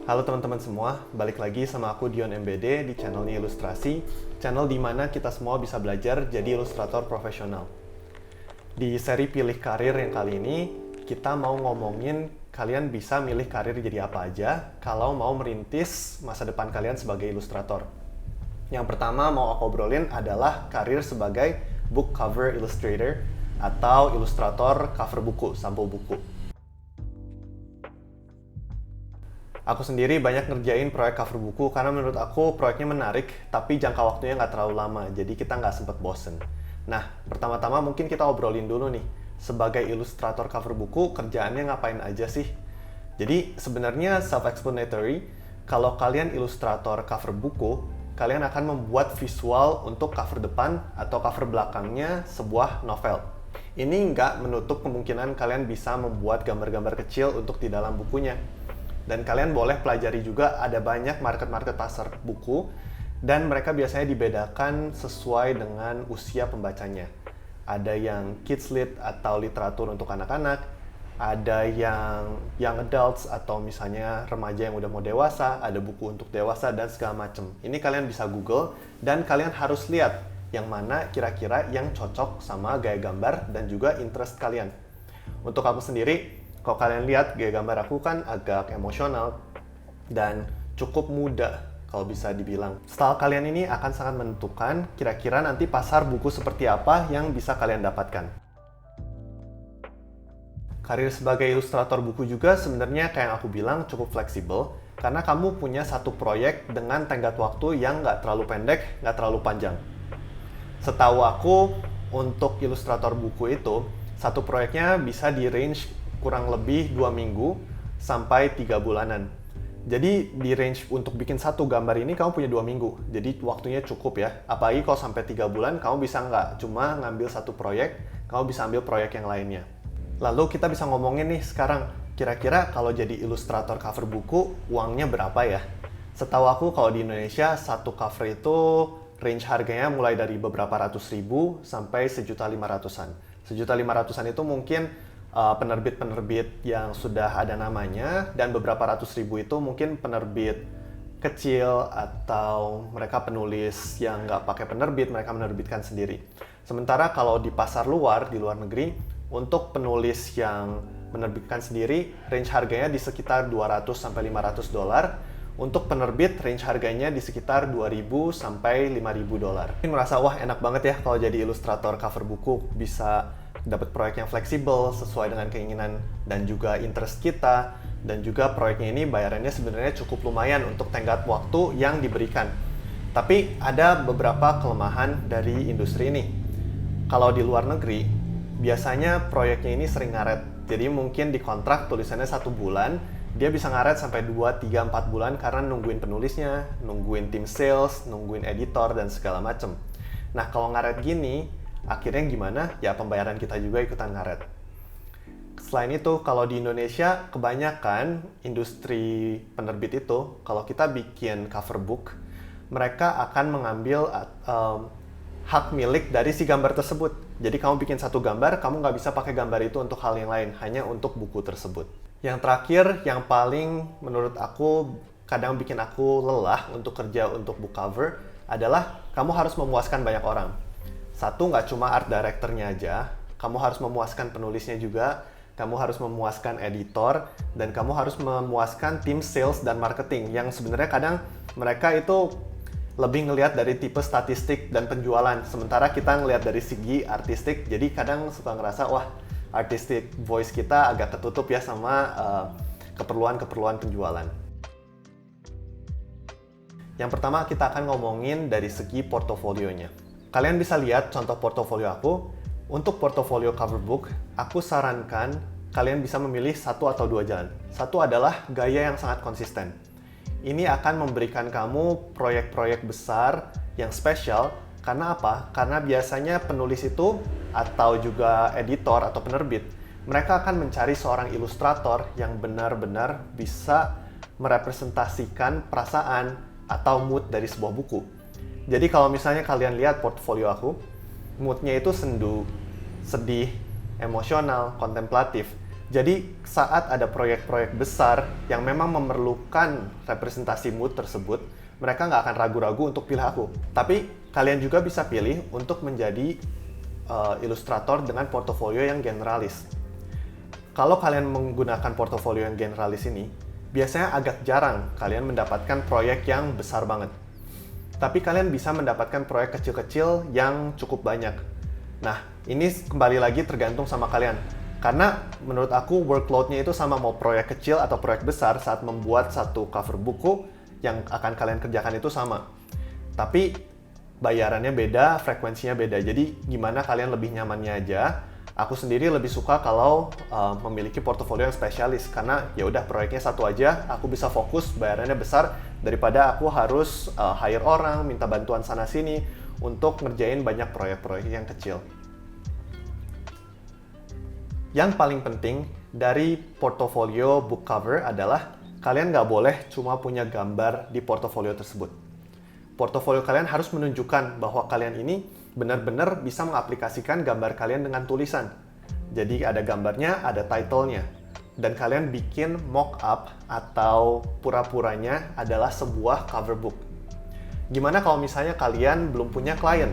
Halo teman-teman semua, balik lagi sama aku Dion MBD di channelnya Ilustrasi, channel di mana kita semua bisa belajar jadi ilustrator profesional. Di seri Pilih Karir yang kali ini, kita mau ngomongin kalian bisa milih karir jadi apa aja kalau mau merintis masa depan kalian sebagai ilustrator. Yang pertama mau aku obrolin adalah karir sebagai book cover illustrator atau ilustrator cover buku, sampul buku. Aku sendiri banyak ngerjain proyek cover buku karena menurut aku proyeknya menarik, tapi jangka waktunya nggak terlalu lama, jadi kita nggak sempet bosen. Nah, pertama-tama mungkin kita obrolin dulu nih, sebagai ilustrator cover buku, kerjaannya ngapain aja sih? Jadi sebenarnya self-explanatory, kalau kalian ilustrator cover buku, kalian akan membuat visual untuk cover depan atau cover belakangnya sebuah novel. Ini nggak menutup kemungkinan kalian bisa membuat gambar-gambar kecil untuk di dalam bukunya. Dan kalian boleh pelajari juga ada banyak market-market pasar buku dan mereka biasanya dibedakan sesuai dengan usia pembacanya. Ada yang kids lit atau literatur untuk anak-anak, ada yang young adults atau misalnya remaja yang udah mau dewasa, ada buku untuk dewasa dan segala macam. Ini kalian bisa Google dan kalian harus lihat yang mana kira-kira yang cocok sama gaya gambar dan juga interest kalian. Untuk aku sendiri, kalau kalian lihat gaya gambar aku kan agak emosional dan cukup muda kalau bisa dibilang. Style kalian ini akan sangat menentukan kira-kira nanti pasar buku seperti apa yang bisa kalian dapatkan. Karir sebagai ilustrator buku juga sebenarnya kayak yang aku bilang cukup fleksibel karena kamu punya satu proyek dengan tenggat waktu yang nggak terlalu pendek, nggak terlalu panjang. Setahu aku, untuk ilustrator buku itu, satu proyeknya bisa di range kurang lebih 2 minggu sampai 3 bulanan. Jadi di range untuk bikin satu gambar ini kamu punya 2 minggu. Jadi waktunya cukup ya. Apalagi kalau sampai 3 bulan kamu bisa nggak cuma ngambil satu proyek, kamu bisa ambil proyek yang lainnya. Lalu kita bisa ngomongin nih sekarang, kira-kira kalau jadi ilustrator cover buku, uangnya berapa ya? Setahu aku kalau di Indonesia, satu cover itu range harganya mulai dari beberapa ratus ribu sampai 1.500.000-an. 1.500.000-an itu mungkin penerbit-penerbit yang sudah ada namanya, dan beberapa ratus ribu itu mungkin penerbit kecil atau mereka penulis yang nggak pakai penerbit, mereka menerbitkan sendiri. Sementara kalau di pasar luar, di luar negeri, untuk penulis yang menerbitkan sendiri, range harganya di sekitar $200-500. Untuk penerbit, range harganya di sekitar $2.000-5.000. Ini merasa, wah enak banget ya kalau jadi ilustrator cover buku, bisa dapat proyek yang fleksibel sesuai dengan keinginan dan juga interest kita, dan juga proyeknya ini bayarannya sebenarnya cukup lumayan untuk tenggat waktu yang diberikan. Tapi ada beberapa kelemahan dari industri ini. Kalau di luar negeri, biasanya proyeknya ini sering ngaret. Jadi mungkin di kontrak tulisannya 1 bulan, dia bisa ngaret sampai 2, 3, 4 bulan karena nungguin penulisnya, nungguin tim sales, nungguin editor, dan segala macem. Nah, kalau ngaret gini, akhirnya gimana? Ya pembayaran kita juga ikutan ngaret. Selain itu, kalau di Indonesia, kebanyakan industri penerbit itu, kalau kita bikin cover book, mereka akan mengambil hak milik dari si gambar tersebut. Jadi kamu bikin satu gambar, kamu nggak bisa pakai gambar itu untuk hal yang lain, hanya untuk buku tersebut. Yang terakhir, yang paling menurut aku kadang bikin aku lelah untuk kerja untuk book cover, adalah kamu harus memuaskan banyak orang. Satu, nggak cuma art directornya aja, kamu harus memuaskan penulisnya juga, kamu harus memuaskan editor, dan kamu harus memuaskan tim sales dan marketing, yang sebenarnya kadang mereka itu lebih ngelihat dari tipe statistik dan penjualan, sementara kita ngelihat dari segi artistik, jadi kadang suka ngerasa, wah, artistic voice kita agak ketutup ya sama keperluan-keperluan penjualan. Yang pertama, kita akan ngomongin dari segi portofolionya. Kalian bisa lihat contoh portofolio aku. Untuk portofolio cover book, aku sarankan kalian bisa memilih 1 atau 2 jalan. Satu adalah gaya yang sangat konsisten. Ini akan memberikan kamu proyek-proyek besar yang spesial. Karena apa? Karena biasanya penulis itu atau juga editor atau penerbit, mereka akan mencari seorang ilustrator yang benar-benar bisa merepresentasikan perasaan atau mood dari sebuah buku. Jadi kalau misalnya kalian lihat portfolio aku, moodnya itu sendu, sedih, emosional, kontemplatif. Jadi saat ada proyek-proyek besar yang memang memerlukan representasi mood tersebut, mereka nggak akan ragu-ragu untuk pilih aku. Tapi kalian juga bisa pilih untuk menjadi ilustrator dengan portofolio yang generalis. Kalau kalian menggunakan portofolio yang generalis ini, biasanya agak jarang kalian mendapatkan proyek yang besar banget. Tapi kalian bisa mendapatkan proyek kecil-kecil yang cukup banyak. Nah, ini kembali lagi tergantung sama kalian. Karena menurut aku workload-nya itu sama mau proyek kecil atau proyek besar saat membuat satu cover buku yang akan kalian kerjakan itu sama. Tapi bayarannya beda, frekuensinya beda. Jadi gimana kalian lebih nyamannya aja. Aku sendiri lebih suka kalau memiliki portofolio yang spesialis karena ya udah proyeknya satu aja, aku bisa fokus, bayarannya besar daripada aku harus hire orang, minta bantuan sana sini untuk ngerjain banyak proyek-proyek yang kecil. Yang paling penting dari portofolio book cover adalah kalian nggak boleh cuma punya gambar di portofolio tersebut. Portofolio kalian harus menunjukkan bahwa kalian ini benar-benar bisa mengaplikasikan gambar kalian dengan tulisan. Jadi ada gambarnya, ada title-nya. Dan kalian bikin mock-up atau pura-puranya adalah sebuah cover book. Gimana kalau misalnya kalian belum punya klien?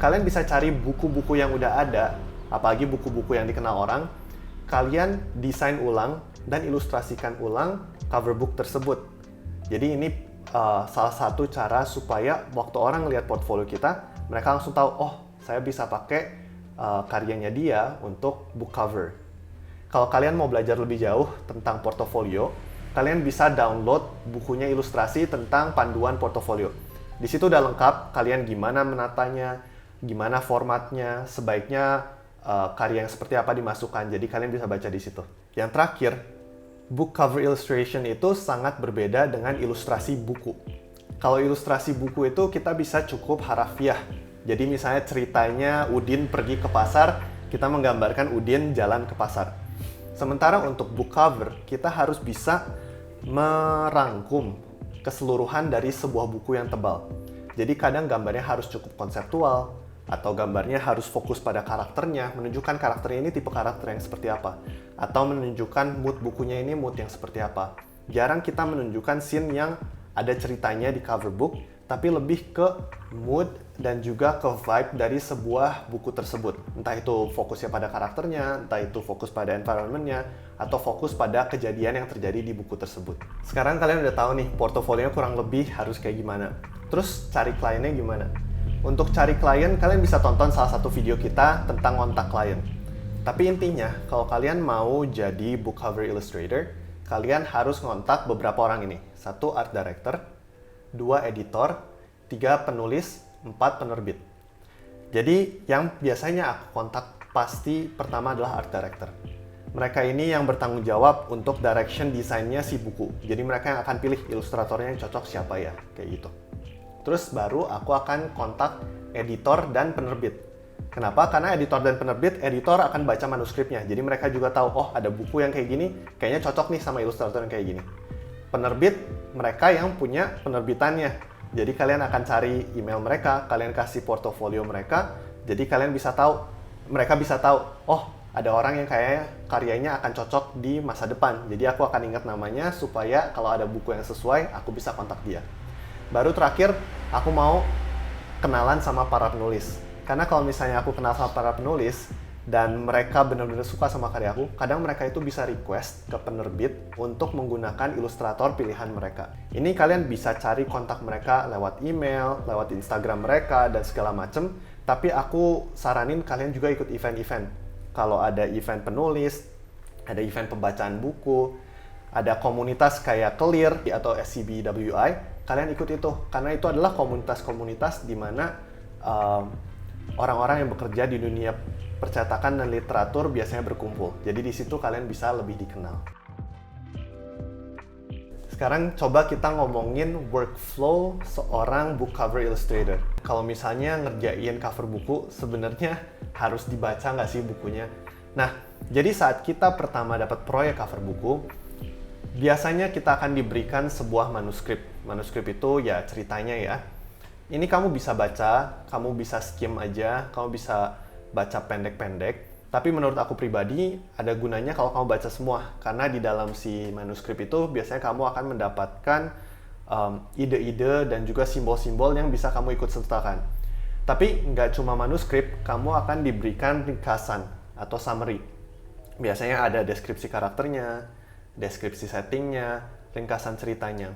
Kalian bisa cari buku-buku yang udah ada, apalagi buku-buku yang dikenal orang, kalian desain ulang dan ilustrasikan ulang cover book tersebut. Jadi ini salah satu cara supaya waktu orang lihat portfolio kita, mereka langsung tahu, oh saya bisa pakai karyanya dia untuk book cover. Kalau kalian mau belajar lebih jauh tentang portofolio, kalian bisa download bukunya ilustrasi tentang panduan portofolio. Di situ udah lengkap, kalian gimana menatanya, gimana formatnya, sebaiknya karya yang seperti apa dimasukkan, jadi kalian bisa baca di situ. Yang terakhir, book cover illustration itu sangat berbeda dengan ilustrasi buku. Kalau ilustrasi buku itu kita bisa cukup harafiah. Jadi misalnya ceritanya Udin pergi ke pasar, kita menggambarkan Udin jalan ke pasar. Sementara untuk book cover, kita harus bisa merangkum keseluruhan dari sebuah buku yang tebal. Jadi kadang gambarnya harus cukup konseptual, atau gambarnya harus fokus pada karakternya, menunjukkan karakternya ini tipe karakter yang seperti apa, atau menunjukkan mood bukunya ini mood yang seperti apa. Jarang kita menunjukkan scene yang ada ceritanya di cover book, tapi lebih ke mood dan juga ke vibe dari sebuah buku tersebut. Entah itu fokusnya pada karakternya, entah itu fokus pada environment-nya, atau fokus pada kejadian yang terjadi di buku tersebut. Sekarang kalian udah tahu nih, portofolionya kurang lebih harus kayak gimana. Terus cari kliennya gimana? Untuk cari klien, kalian bisa tonton salah satu video kita tentang ngontak klien. Tapi intinya, kalau kalian mau jadi book cover illustrator, kalian harus ngontak beberapa orang ini. 1 art director, 2 editor, 3 penulis, 4 penerbit. Jadi yang biasanya aku kontak pasti pertama adalah art director. Mereka ini yang bertanggung jawab untuk direction desainnya si buku. Jadi mereka yang akan pilih ilustratornya yang cocok siapa ya, kayak gitu. Terus baru aku akan kontak editor dan penerbit. Kenapa? Karena editor dan penerbit, editor akan baca manuskripnya. Jadi mereka juga tahu, oh ada buku yang kayak gini, kayaknya cocok nih sama ilustrator yang kayak gini. Penerbit, mereka yang punya penerbitannya. Jadi kalian akan cari email mereka, kalian kasih portofolio mereka, jadi kalian bisa tahu, mereka bisa tahu, oh ada orang yang kayaknya karyanya akan cocok di masa depan. Jadi aku akan ingat namanya supaya kalau ada buku yang sesuai, aku bisa kontak dia. Baru terakhir, aku mau kenalan sama para penulis. Karena kalau misalnya aku kenal sama para penulis, dan mereka benar-benar suka sama karyaku, kadang mereka itu bisa request ke penerbit untuk menggunakan ilustrator pilihan mereka. Ini kalian bisa cari kontak mereka lewat email, lewat Instagram mereka, dan segala macem. Tapi aku saranin kalian juga ikut event-event. Kalau ada event penulis, ada event pembacaan buku, ada komunitas kayak Clear atau SCBWI, kalian ikut itu, karena itu adalah komunitas-komunitas di mana orang-orang yang bekerja di dunia percetakan dan literatur biasanya berkumpul. Jadi di situ kalian bisa lebih dikenal. Sekarang coba kita ngomongin workflow seorang book cover illustrator. Kalau misalnya ngerjain cover buku, sebenarnya harus dibaca nggak sih bukunya? Nah, jadi saat kita pertama dapat proyek cover buku, biasanya kita akan diberikan sebuah manuskrip. Manuskrip itu ya ceritanya ya. Ini kamu bisa baca, kamu bisa skim aja, kamu bisa baca pendek-pendek. Tapi menurut aku pribadi, ada gunanya kalau kamu baca semua. Karena di dalam si manuskrip itu, biasanya kamu akan mendapatkan ide-ide dan juga simbol-simbol yang bisa kamu ikut sertakan. Tapi nggak cuma manuskrip, kamu akan diberikan ringkasan atau summary. Biasanya ada deskripsi karakternya, deskripsi settingnya, ringkasan ceritanya.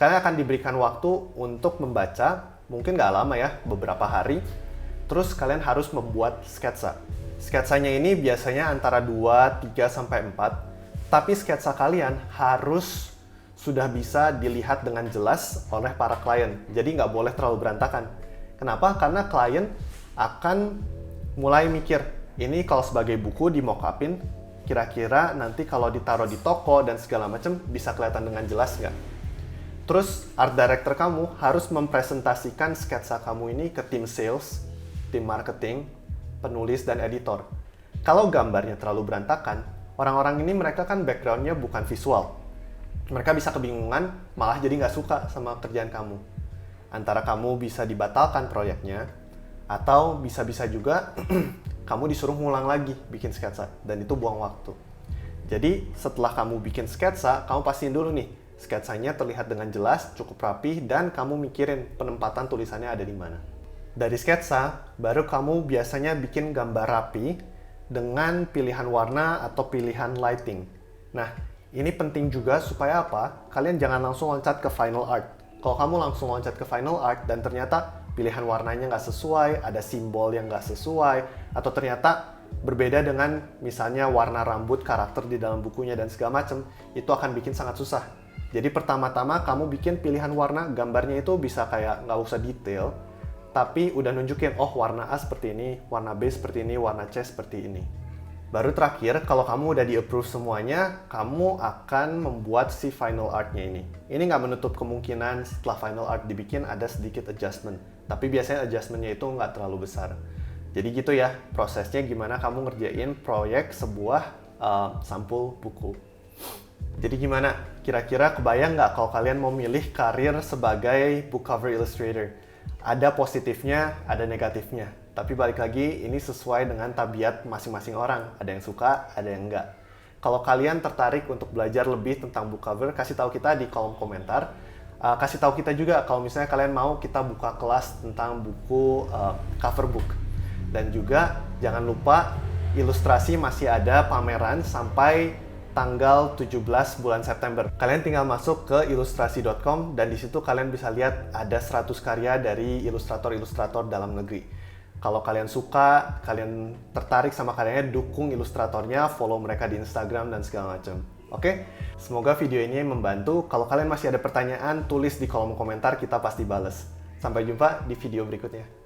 Kalian akan diberikan waktu untuk membaca, mungkin nggak lama ya, beberapa hari. Terus kalian harus membuat sketsa. Sketsanya ini biasanya antara 2, 3, sampai 4. Tapi sketsa kalian harus sudah bisa dilihat dengan jelas oleh para klien. Jadi nggak boleh terlalu berantakan. Kenapa? Karena klien akan mulai mikir, ini kalau sebagai buku di mock-upin, kira-kira nanti kalau ditaruh di toko dan segala macam bisa kelihatan dengan jelas nggak? Terus art director kamu harus mempresentasikan sketsa kamu ini ke tim sales, tim marketing, penulis, dan editor. Kalau gambarnya terlalu berantakan, orang-orang ini mereka kan background-nya bukan visual. Mereka bisa kebingungan, malah jadi nggak suka sama kerjaan kamu. Antara kamu bisa dibatalkan proyeknya, atau bisa-bisa juga kamu disuruh ngulang lagi bikin sketsa, dan itu buang waktu. Jadi setelah kamu bikin sketsa, kamu pastiin dulu nih, sketsanya terlihat dengan jelas, cukup rapi, dan kamu mikirin penempatan tulisannya ada di mana. Dari sketsa, baru kamu biasanya bikin gambar rapi dengan pilihan warna atau pilihan lighting. Nah, ini penting juga supaya apa? Kalian jangan langsung loncat ke final art. Kalau kamu langsung loncat ke final art dan ternyata pilihan warnanya nggak sesuai, ada simbol yang nggak sesuai, atau ternyata berbeda dengan misalnya warna rambut karakter di dalam bukunya dan segala macam, itu akan bikin sangat susah. Jadi pertama-tama kamu bikin pilihan warna, gambarnya itu bisa kayak nggak usah detail, tapi udah nunjukin, oh warna A seperti ini, warna B seperti ini, warna C seperti ini. Baru terakhir, kalau kamu udah di-approve semuanya, kamu akan membuat si final art-nya ini. Ini nggak menutup kemungkinan setelah final art dibikin ada sedikit adjustment. Tapi biasanya adjustment-nya itu nggak terlalu besar. Jadi gitu ya, prosesnya gimana kamu ngerjain proyek sebuah sampul buku. Jadi gimana? Kira-kira kebayang nggak kalau kalian mau milih karir sebagai book cover illustrator? Ada positifnya, ada negatifnya. Tapi balik lagi, ini sesuai dengan tabiat masing-masing orang. Ada yang suka, ada yang enggak. Kalau kalian tertarik untuk belajar lebih tentang book cover, kasih tahu kita di kolom komentar. Kasih tahu kita juga kalau misalnya kalian mau kita buka kelas tentang buku cover book. Dan juga jangan lupa ilustrasi masih ada pameran sampai tanggal 17 bulan September. Kalian tinggal masuk ke ilustrasi.com dan di situ kalian bisa lihat ada 100 karya dari ilustrator-ilustrator dalam negeri. Kalau kalian suka, kalian tertarik sama karyanya, dukung ilustratornya, follow mereka di Instagram dan segala macam. Oke? Semoga video ini membantu. Kalau kalian masih ada pertanyaan, tulis di kolom komentar, kita pasti bales. Sampai jumpa di video berikutnya.